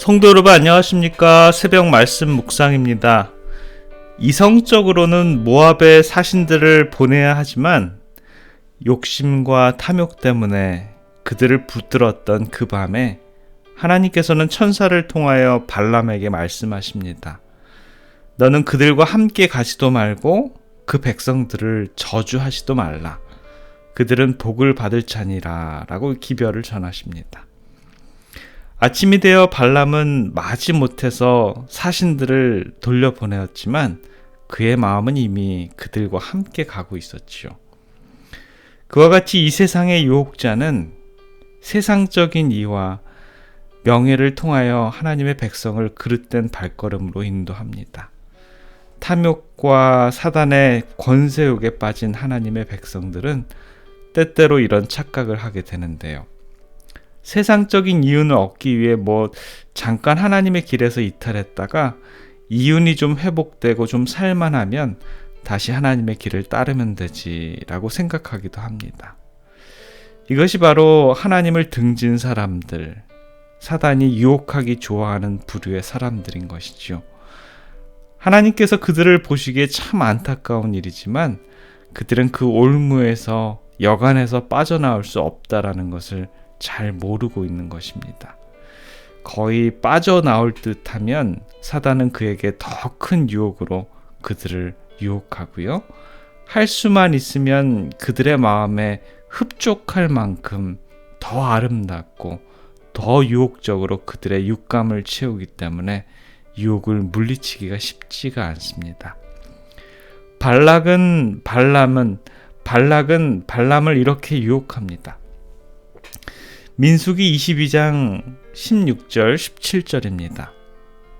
성도 여러분 안녕하십니까? 새벽 말씀 묵상입니다. 이성적으로는 모압의 사신들을 보내야 하지만 욕심과 탐욕 때문에 그들을 붙들었던 그 밤에 하나님께서는 천사를 통하여 발람에게 말씀하십니다. 너는 그들과 함께 가지도 말고 그 백성들을 저주하지도 말라. 그들은 복을 받을 자니라 라고 기별을 전하십니다. 아침이 되어 발람은 마지못해서 사신들을 돌려보내었지만 그의 마음은 이미 그들과 함께 가고 있었지요. 그와 같이 이 세상의 유혹자는 세상적인 이와 명예를 통하여 하나님의 백성을 그릇된 발걸음으로 인도합니다. 탐욕과 사단의 권세욕에 빠진 하나님의 백성들은 때때로 이런 착각을 하게 되는데요. 세상적인 이윤을 얻기 위해 잠깐 하나님의 길에서 이탈했다가 이윤이 좀 회복되고 좀 살만하면 다시 하나님의 길을 따르면 되지라고 생각하기도 합니다. 이것이 바로 하나님을 등진 사람들, 사단이 유혹하기 좋아하는 부류의 사람들인 것이죠. 하나님께서 그들을 보시기에 참 안타까운 일이지만 그들은 그 올무에서 여간에서 빠져나올 수 없다라는 것을 잘 모르고 있는 것입니다. 거의 빠져나올 듯하면 사단은 그에게 더 큰 유혹으로 그들을 유혹하고요. 할 수만 있으면 그들의 마음에 흡족할 만큼 더 아름답고 더 유혹적으로 그들의 육감을 채우기 때문에 유혹을 물리치기가 쉽지가 않습니다. 발락은 발람을 이렇게 유혹합니다. 민수기 22장 16절 17절입니다.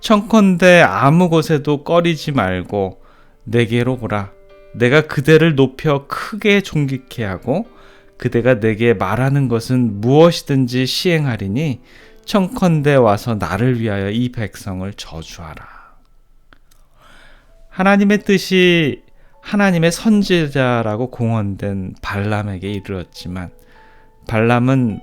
청컨대 아무 곳에도 꺼리지 말고 내게로 오라. 내가 그대를 높여 크게 존귀케 하고 그대가 내게 말하는 것은 무엇이든지 시행하리니 청컨대 와서 나를 위하여 이 백성을 저주하라. 하나님의 뜻이 하나님의 선지자라고 공언된 발람에게 이르렀지만 발람은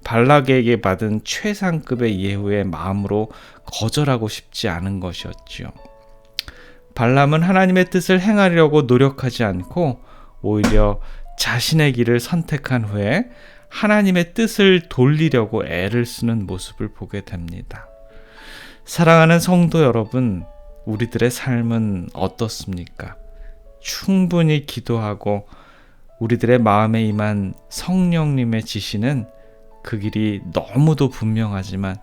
발락에게 받은 최상급의 예후의 마음으로 거절하고 싶지 않은 것이었지요. 발람은 하나님의 뜻을 행하려고 노력하지 않고 오히려 자신의 길을 선택한 후에 하나님의 뜻을 돌리려고 애를 쓰는 모습을 보게 됩니다. 사랑하는 성도 여러분, 우리들의 삶은 어떻습니까? 충분히 기도하고 우리들의 마음에 임한 성령님의 지시는 그 길이 너무도 분명하지만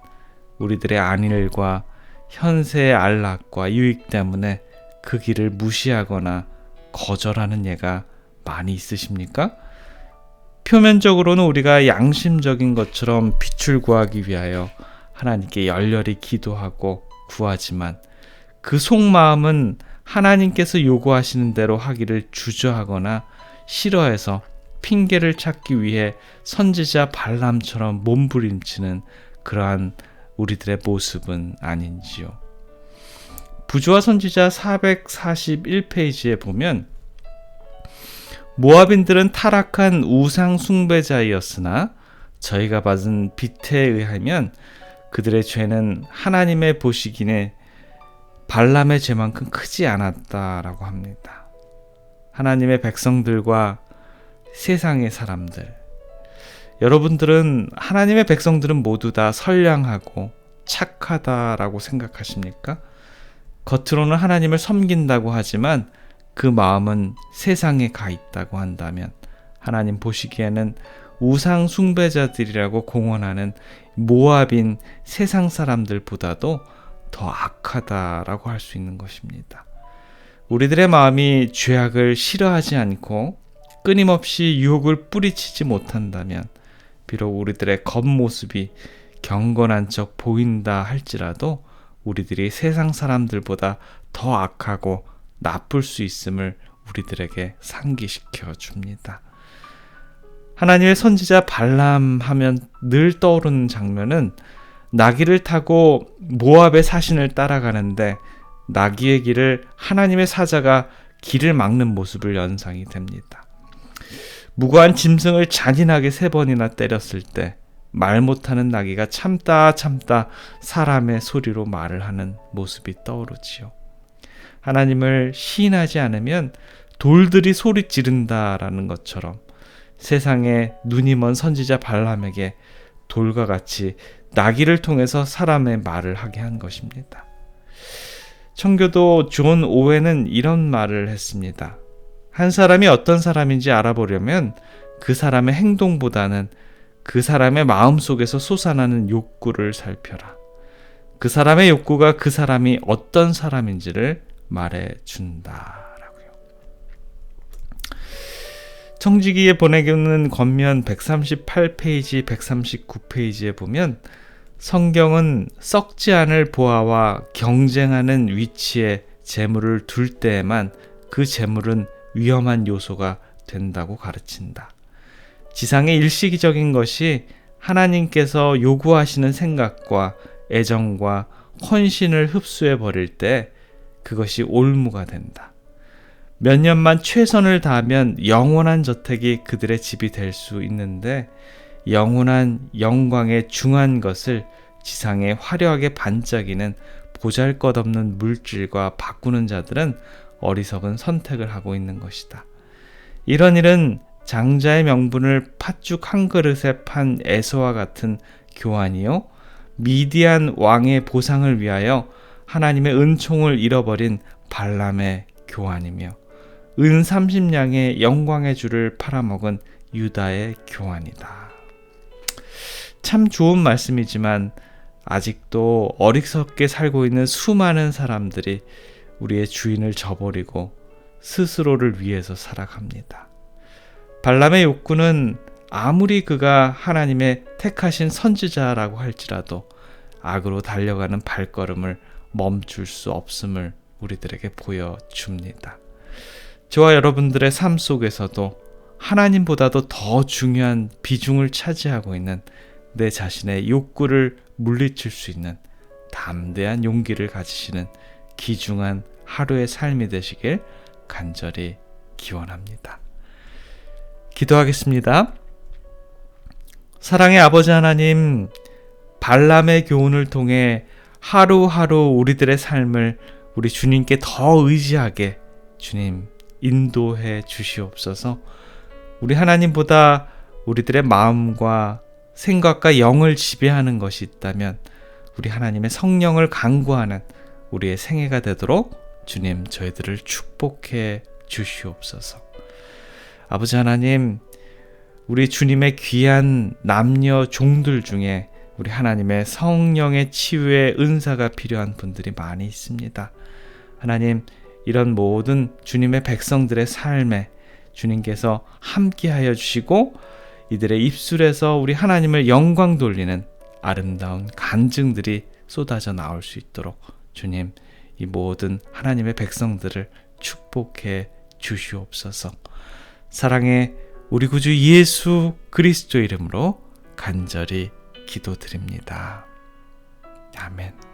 우리들의 안일과 현세의 안락과 유익 때문에 그 길을 무시하거나 거절하는 예가 많이 있으십니까? 표면적으로는 우리가 양심적인 것처럼 빛을 구하기 위하여 하나님께 열렬히 기도하고 구하지만 그 속마음은 하나님께서 요구하시는 대로 하기를 주저하거나 싫어해서 핑계를 찾기 위해 선지자 발람처럼 몸부림치는 그러한 우리들의 모습은 아닌지요. 부조와 선지자 441페이지에 보면 모압인들은 타락한 우상 숭배자이었으나 저희가 받은 빛에 의하면 그들의 죄는 하나님의 보시기에 발람의 죄만큼 크지 않았다라고 합니다. 하나님의 백성들과 세상의 사람들, 여러분들은 하나님의 백성들은 모두 다 선량하고 착하다라고 생각하십니까? 겉으로는 하나님을 섬긴다고 하지만 그 마음은 세상에 가 있다고 한다면 하나님 보시기에는 우상 숭배자들이라고 공언하는 모압인 세상 사람들보다도 더 악하다라고 할 수 있는 것입니다. 우리들의 마음이 죄악을 싫어하지 않고 끊임없이 유혹을 뿌리치지 못한다면 비록 우리들의 겉모습이 경건한 척 보인다 할지라도 우리들이 세상 사람들보다 더 악하고 나쁠 수 있음을 우리들에게 상기시켜 줍니다. 하나님의 선지자 발람 하면 늘 떠오르는 장면은 나귀를 타고 모압의 사신을 따라가는데 나귀의 길을 하나님의 사자가 길을 막는 모습을 연상이 됩니다. 무고한 짐승을 잔인하게 3번이나 때렸을 때 말 못하는 나귀가 참다 사람의 소리로 말을 하는 모습이 떠오르지요. 하나님을 시인하지 않으면 돌들이 소리 지른다라는 것처럼 세상에 눈이 먼 선지자 발람에게 돌과 같이 나귀를 통해서 사람의 말을 하게 한 것입니다. 청교도 존 오웬은 이런 말을 했습니다. 한 사람이 어떤 사람인지 알아보려면 그 사람의 행동보다는 그 사람의 마음속에서 솟아나는 욕구를 살펴라. 그 사람의 욕구가 그 사람이 어떤 사람인지를 말해준다라고요. 청지기에 보내는 권면 138페이지, 139페이지에 보면 성경은 썩지 않을 보화와 경쟁하는 위치에 재물을 둘 때에만 그 재물은 위험한 요소가 된다고 가르친다. 지상의 일시적인 것이 하나님께서 요구하시는 생각과 애정과 헌신을 흡수해 버릴 때 그것이 올무가 된다. 몇 년만 최선을 다하면 영원한 저택이 그들의 집이 될 수 있는데 영원한 영광의 중한 것을 지상에 화려하게 반짝이는 보잘것없는 물질과 바꾸는 자들은 어리석은 선택을 하고 있는 것이다. 이런 일은 장자의 명분을 팥죽 한 그릇에 판 에서와 같은 교환이요, 미디안 왕의 보상을 위하여 하나님의 은총을 잃어버린 발람의 교환이며 은 30냥의 영광의 주를 팔아먹은 유다의 교환이다. 참 좋은 말씀이지만 아직도 어리석게 살고 있는 수많은 사람들이 우리의 주인을 저버리고 스스로를 위해서 살아갑니다. 발람의 욕구는 아무리 그가 하나님의 택하신 선지자라고 할지라도 악으로 달려가는 발걸음을 멈출 수 없음을 우리들에게 보여줍니다. 저와 여러분들의 삶 속에서도 하나님보다도 더 중요한 비중을 차지하고 있는 내 자신의 욕구를 물리칠 수 있는 담대한 용기를 가지시는 귀중한 하루의 삶이 되시길 간절히 기원합니다. 기도하겠습니다. 사랑의 아버지 하나님, 발람의 교훈을 통해 하루하루 우리들의 삶을 우리 주님께 더 의지하게 주님 인도해 주시옵소서. 우리 하나님보다 우리들의 마음과 생각과 영을 지배하는 것이 있다면 우리 하나님의 성령을 간구하는 우리의 생애가 되도록 주님 저희들을 축복해 주시옵소서. 아버지 하나님, 우리 주님의 귀한 남녀 종들 중에 우리 하나님의 성령의 치유의 은사가 필요한 분들이 많이 있습니다. 하나님, 이런 모든 주님의 백성들의 삶에 주님께서 함께하여 주시고 이들의 입술에서 우리 하나님을 영광 돌리는 아름다운 간증들이 쏟아져 나올 수 있도록 주님, 이 모든 하나님의 백성들을 축복해 주시옵소서. 사랑의 우리 구주 예수 그리스도 이름으로 간절히 기도드립니다. 아멘.